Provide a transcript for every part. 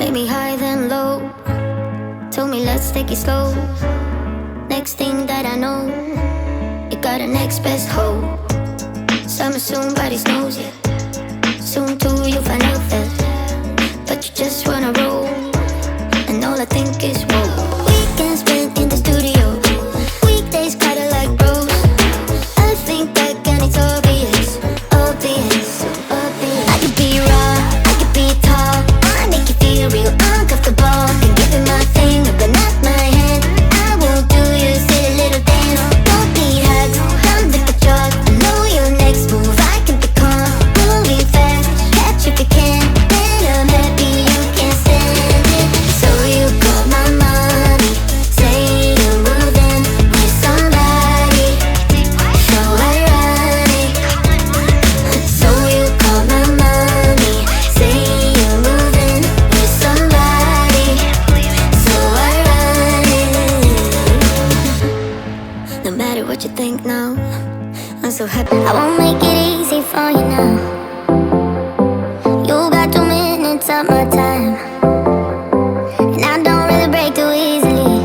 Played me high then low, told me let's take it slow. Next thing that I know, you got a next best hoe. Summer soon, body snows it. Soon too you'll find out that, but you just wanna roll, and all I think is whoa. Weekends spent in the studio, weekdays kinda like bros. I think back and it's obvious, obvious, obvious. I could be raw, I could be tall, I make you feel real uncomfortable. Can give you my finger but not my hand. I won't do you silly little dance. Don't need hugs, come with the drug. I know your next move, I can become moving fast. Catch if you can, then I'm happy you can stand it. So you call my mommy, say you're moving with somebody. So ironic. So you call my mommy, say you're moving with somebody. So ironic. No matter what you think now, I'm so happy. I won't make it easy for you now. You got 2 minutes of my time, and I don't really break too easily,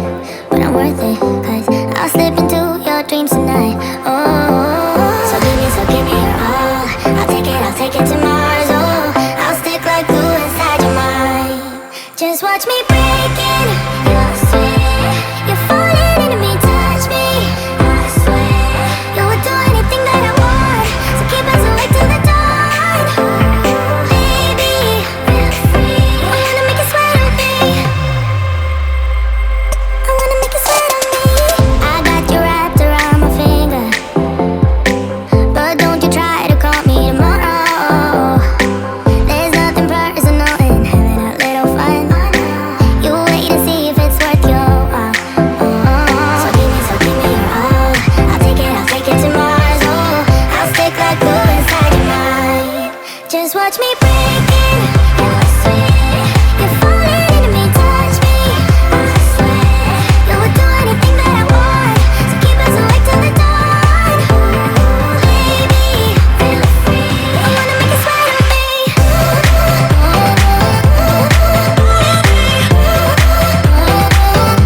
but I'm worth it, cause I'll slip into your dreams tonight. Oh, so give me your all. I'll take it to Mars. Oh, I'll stick like glue inside your mind. Just watch me break it.